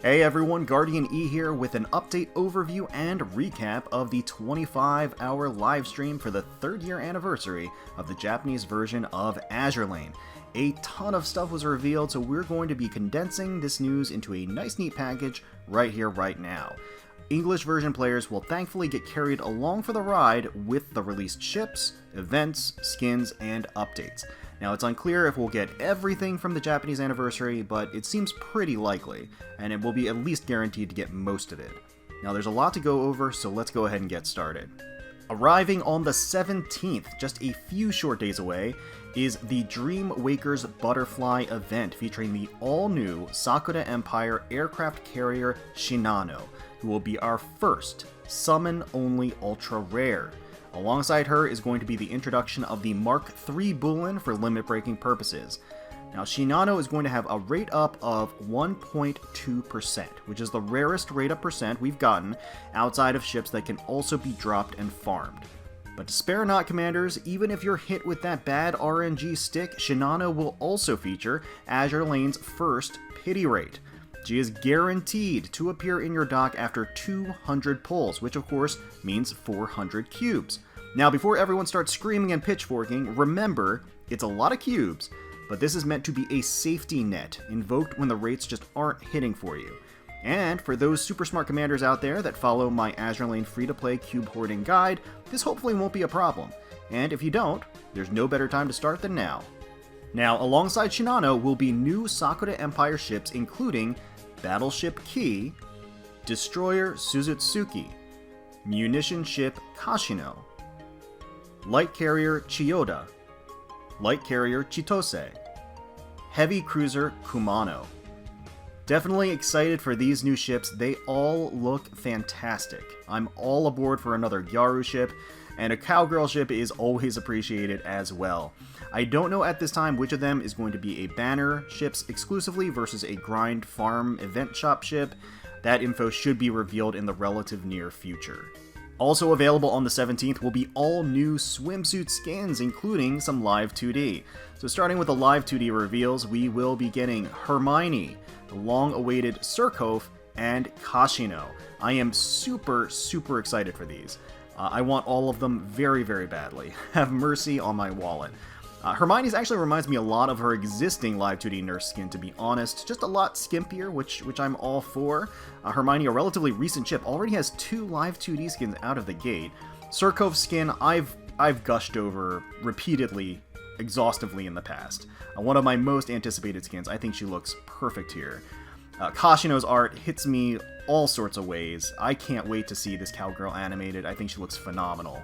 Hey everyone, GuardianE here with an update, overview, and recap of the 25-hour live stream for the 3rd year anniversary of the Japanese version of Azur Lane. A ton of stuff was revealed, so we're going to be condensing this news into a nice neat package right here, right now. English version players will thankfully get carried along for the ride with the released ships, events, skins, and updates. Now, it's unclear if we'll get everything from the Japanese anniversary, but it seems pretty likely, and it will be at least guaranteed to get most of it. Now, there's a lot to go over, so let's go ahead and get started. Arriving on the 17th, just a few short days away, is the Dreamwaker's Butterfly event featuring the all-new Sakura Empire aircraft carrier Shinano, who will be our first summon-only ultra-rare. Alongside her is going to be the introduction of the Mark III Bullen for limit-breaking purposes. Now, Shinano is going to have a rate up of 1.2%, which is the rarest rate up percent we've gotten outside of ships that can also be dropped and farmed. But to spare not, commanders, even if you're hit with that bad RNG stick, Shinano will also feature Azur Lane's first pity rate. She is guaranteed to appear in your dock after 200 pulls, which of course means 400 cubes. Now, before everyone starts screaming and pitchforking, remember, it's a lot of cubes, but this is meant to be a safety net, invoked when the rates just aren't hitting for you. And for those super smart commanders out there that follow my Azur Lane free-to-play cube hoarding guide, this hopefully won't be a problem. And if you don't, there's no better time to start than now. Now, alongside Shinano will be new Sakura Empire ships, including Battleship Ki, Destroyer Suzutsuki, Munition Ship Kashino, Light Carrier Chiyoda, Light Carrier Chitose, Heavy Cruiser Kumano. Definitely excited for these new ships. They all look fantastic. I'm all aboard for another Gyaru ship, and a Cowgirl ship is always appreciated as well. I don't know at this time which of them is going to be a banner ships exclusively versus a grind farm event shop ship. That info should be revealed in the relative near future. Also available on the 17th will be all new swimsuit skins, including some live 2D. So starting with the live 2D reveals, we will be getting Hermione, the long-awaited Surcouf, and Kashino. I am super excited for these. I want all of them very, very badly. Have mercy on my wallet. Hermione's actually reminds me a lot of her existing Live 2D nurse skin, to be honest. Just a lot skimpier, which I'm all for. Hermione, a relatively recent chip, already has 2 Live 2D skins out of the gate. Surcouf's skin, I've gushed over repeatedly, exhaustively in the past. One of my most anticipated skins. I think she looks perfect here. Kashino's art hits me all sorts of ways. I can't wait to see this cowgirl animated. I think she looks phenomenal.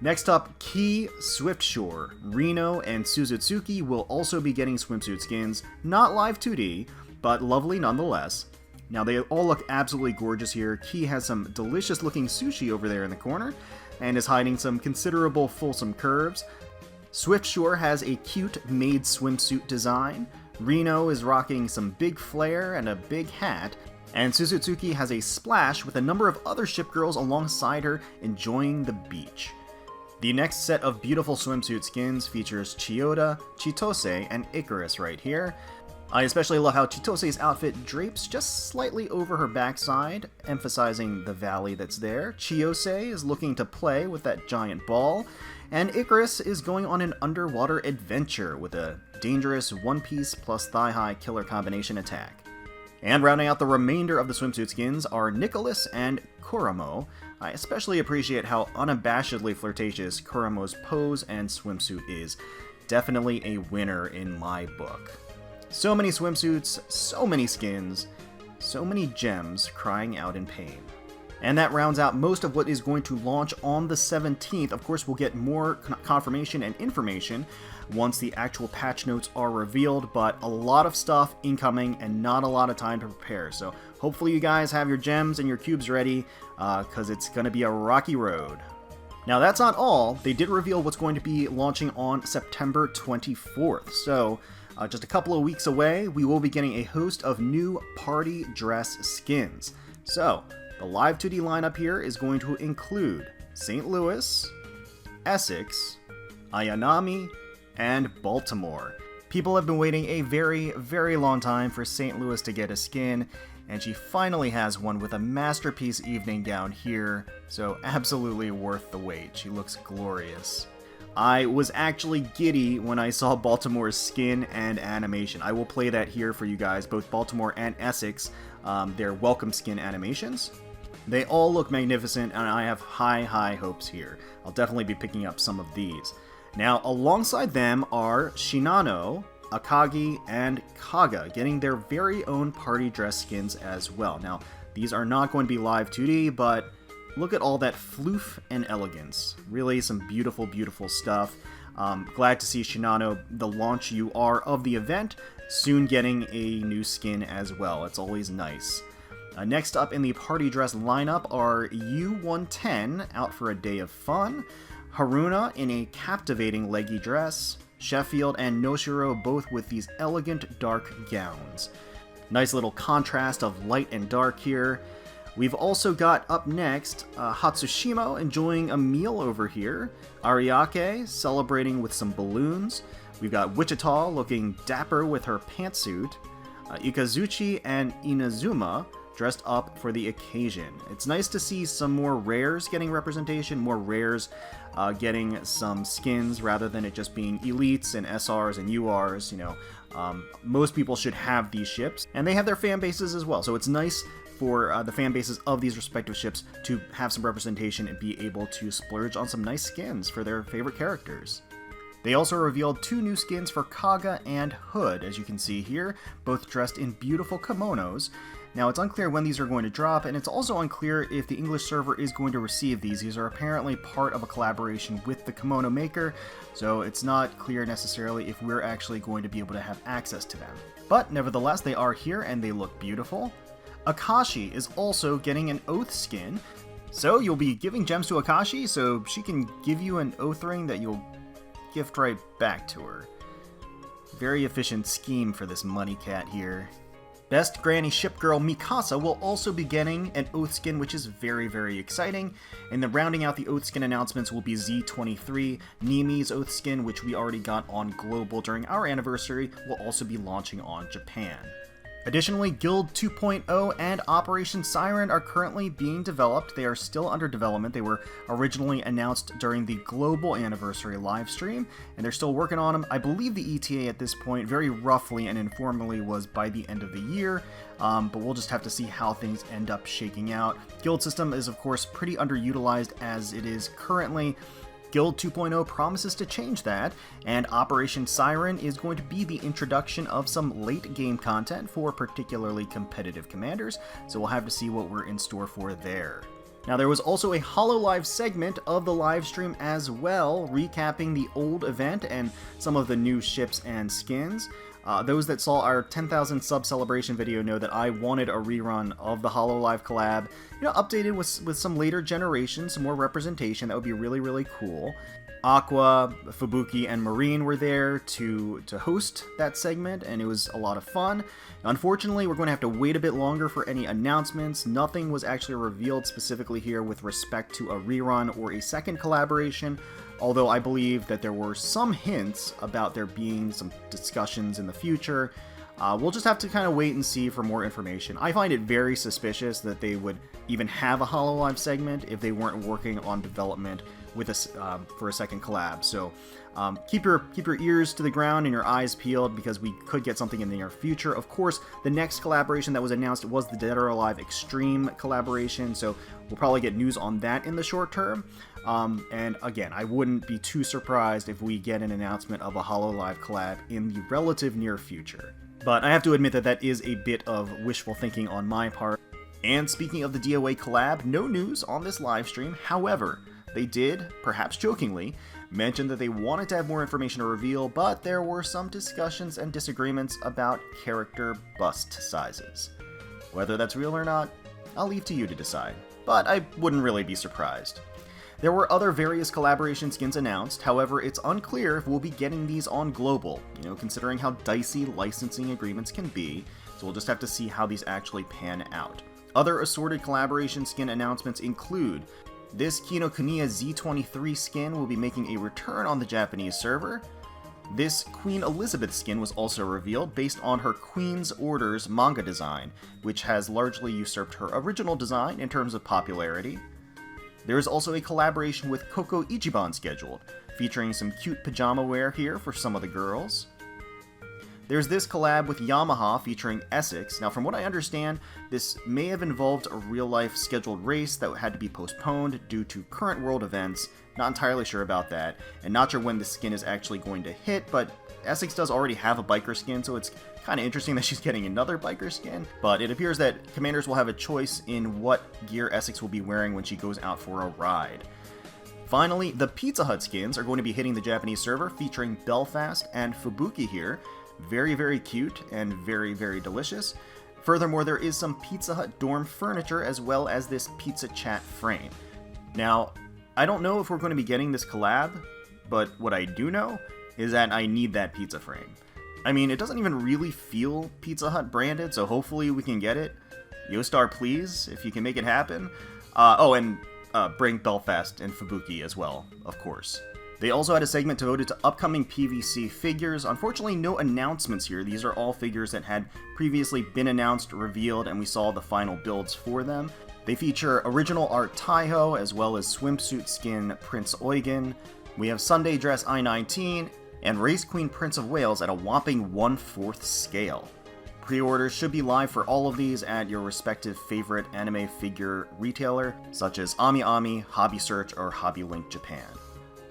Next up, Ki, Swiftshore, Reno, and Suzutsuki will also be getting swimsuit skins. Not live 2D, but lovely nonetheless. Now, they all look absolutely gorgeous here. Ki has some delicious looking sushi over there in the corner, and is hiding some considerable fulsome curves. Swiftshore has a cute maid swimsuit design. Reno is rocking some big flare and a big hat. And Suzutsuki has a splash with a number of other shipgirls alongside her enjoying the beach. The next set of beautiful swimsuit skins features Chiyoda, Chitose, and Icarus right here. I especially love how Chitose's outfit drapes just slightly over her backside, emphasizing the valley that's there. Chiyose is looking to play with that giant ball, and Icarus is going on an underwater adventure with a dangerous one-piece plus thigh-high killer combination attack. And rounding out the remainder of the swimsuit skins are Nicholas and Kuramo. I especially appreciate how unabashedly flirtatious Kuramo's pose and swimsuit is. Definitely a winner in my book. So many swimsuits, so many skins, so many gems crying out in pain. And that rounds out most of what is going to launch on the 17th. Of course, we'll get more confirmation and information once the actual patch notes are revealed, but a lot of stuff incoming and not a lot of time to prepare. So hopefully you guys have your gems and your cubes ready, because it's going to be a rocky road. Now, that's not all. They did reveal what's going to be launching on September 24th. So just a couple of weeks away, we will be getting a host of new party dress skins. So the live 2D lineup here is going to include St. Louis, Essex, Ayanami, and Baltimore. People have been waiting a very, very long time for St. Louis to get a skin, and she finally has one with a masterpiece evening gown here, so absolutely worth the wait. She looks glorious. I was actually giddy when I saw Baltimore's skin and animation. I will play that here for you guys, both Baltimore and Essex, their welcome skin animations. They all look magnificent, and I have high, high hopes here. I'll definitely be picking up some of these. Now, alongside them are Shinano, Akagi, and Kaga, getting their very own party dress skins as well. Now, these are not going to be live 2D, but look at all that floof and elegance. Really some beautiful, beautiful stuff. Glad to see Shinano, the launch UR of the event, soon getting a new skin as well. It's always nice. Next up in the party dress lineup are U110, out for a day of fun, Haruna in a captivating leggy dress, Sheffield and Noshiro both with these elegant dark gowns. Nice little contrast of light and dark here. We've also got up next Hatsushima enjoying a meal over here, Ariake celebrating with some balloons, we've got Wichita looking dapper with her pantsuit, Ikazuchi and Inazuma dressed up for the occasion. It's nice to see some more rares getting representation, more rares getting some skins rather than it just being elites and SRs and URs, you know. Most people should have these ships, and they have their fan bases as well, so it's nice for the fan bases of these respective ships to have some representation and be able to splurge on some nice skins for their favorite characters. They also revealed 2 new skins for Kaga and Hood, as you can see here, both dressed in beautiful kimonos. Now, it's unclear when these are going to drop, and it's also unclear if the English server is going to receive these. These are apparently part of a collaboration with the kimono maker, so it's not clear necessarily if we're actually going to be able to have access to them. But nevertheless, they are here and they look beautiful. Akashi is also getting an Oath skin, so you'll be giving gems to Akashi so she can give you an Oath ring that you'll gift right back to her. Very efficient scheme for this money cat here. Best Granny Ship Girl Mikasa will also be getting an Oath skin, which is very, very exciting. And then rounding out the Oath skin announcements will be Z23. Nimi's Oath skin, which we already got on Global during our anniversary, will also be launching on Japan. Additionally, Guild 2.0 and Operation Siren are currently being developed. They are still under development. They were originally announced during the Global Anniversary livestream, and they're still working on them. I believe the ETA at this point, very roughly and informally, was by the end of the year, but we'll just have to see how things end up shaking out. Guild system is, of course, pretty underutilized as it is currently. Guild 2.0 promises to change that, and Operation Siren is going to be the introduction of some late-game content for particularly competitive commanders, so we'll have to see what we're in store for there. Now, there was also a Hololive segment of the livestream as well, recapping the old event and some of the new ships and skins. Those that saw our 10,000 sub celebration video know that I wanted a rerun of the Hololive collab, you know, updated with some later generations, some more representation. That would be really, really cool. Aqua, Fubuki, and Marine were there to host that segment, and it was a lot of fun. Unfortunately, we're going to have to wait a bit longer for any announcements. Nothing was actually revealed specifically here with respect to a rerun or a second collaboration, although I believe that there were some hints about there being some discussions in the future. We'll just have to kind of wait and see for more information. I find it very suspicious that they would even have a Hololive segment if they weren't working on development with for a second collab. So keep your ears to the ground and your eyes peeled, because we could get something in the near future. Of course, the next collaboration that was announced was the Dead or Alive Extreme collaboration, so we'll probably get news on that in the short term. And again, I wouldn't be too surprised if we get an announcement of a Hololive collab in the relative near future. But I have to admit that that is a bit of wishful thinking on my part. And speaking of the DOA collab, no news on this livestream. However, they did, perhaps jokingly, mention that they wanted to have more information to reveal, but there were some discussions and disagreements about character bust sizes. Whether that's real or not, I'll leave to you to decide, but I wouldn't really be surprised. There were other various collaboration skins announced, however, it's unclear if we'll be getting these on Global, you know, considering how dicey licensing agreements can be, so we'll just have to see how these actually pan out. Other assorted collaboration skin announcements include this Kinokuniya Z23 skin will be making a return on the Japanese server, This Queen Elizabeth skin was also revealed based on her Queen's Orders manga design, which has largely usurped her original design in terms of popularity. There is also a collaboration with Coco Ichiban scheduled, featuring some cute pajama wear here for some of the girls. There's this collab with Yamaha featuring Essex. Now, from what I understand, this may have involved a real-life scheduled race that had to be postponed due to current world events. Not entirely sure about that, and not sure when the skin is actually going to hit, but Essex does already have a biker skin, so it's kind of interesting that she's getting another biker skin. But it appears that commanders will have a choice in what gear Essex will be wearing when she goes out for a ride. Finally, the Pizza Hut skins are going to be hitting the Japanese server, featuring Belfast and Fubuki here. Very, very cute and very, very delicious. Furthermore, there is some Pizza Hut dorm furniture as well as this pizza chat frame. Now, I don't know if we're going to be getting this collab, but what I do know is that I need that pizza frame. I mean, it doesn't even really feel Pizza Hut branded, so hopefully we can get it. Yostar, please, if you can make it happen. Bring Belfast and Fubuki as well, of course. They also had a segment devoted to upcoming PVC figures. Unfortunately, no announcements here. These are all figures that had previously been announced, revealed, and we saw the final builds for them. They feature original art Taiho, as well as swimsuit skin Prince Eugen. We have Sunday dress I-19, and Race Queen Prince of Wales at a whopping 1/4 scale. Pre-orders should be live for all of these at your respective favorite anime figure retailer, such as AmiAmi, Hobby Search, or Hobby Link Japan.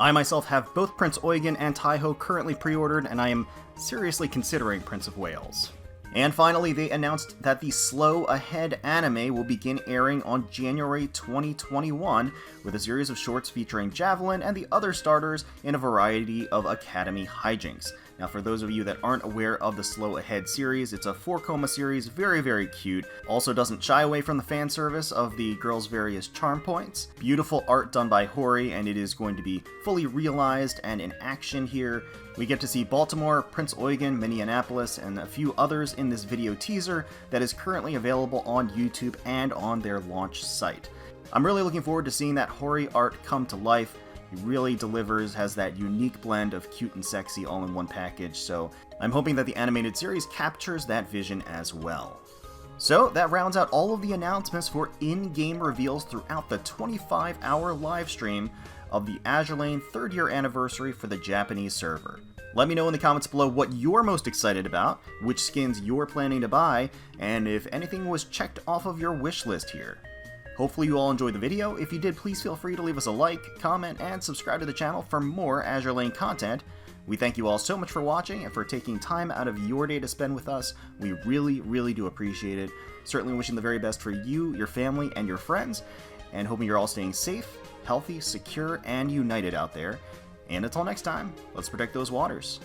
I myself have both Prince Eugen and Taiho currently pre-ordered, and I am seriously considering Prince of Wales. And finally, they announced that the Slow Ahead anime will begin airing on January 2021, with a series of shorts featuring Javelin and the other starters in a variety of Academy hijinks. Now, for those of you that aren't aware of the Slow Ahead series, it's a 4-coma series, very, very cute. Also doesn't shy away from the fan service of the girls' various charm points. Beautiful art done by Hori, and it is going to be fully realized and in action here. We get to see Baltimore, Prince Eugen, Minneapolis, and a few others in this video teaser that is currently available on YouTube and on their launch site. I'm really looking forward to seeing that Hori art come to life. He really delivers, has that unique blend of cute and sexy all in one package, so I'm hoping that the animated series captures that vision as well. So that rounds out all of the announcements for in-game reveals throughout the 25-hour live stream of the Azur Lane 3rd year anniversary for the Japanese server. Let me know in the comments below what you're most excited about, which skins you're planning to buy, and if anything was checked off of your wish list here. Hopefully you all enjoyed the video. If you did, please feel free to leave us a like, comment, and subscribe to the channel for more Azur Lane content. We thank you all so much for watching and for taking time out of your day to spend with us. We really, really do appreciate it. Certainly wishing the very best for you, your family, and your friends, and hoping you're all staying safe, healthy, secure, and united out there. And until next time, let's protect those waters.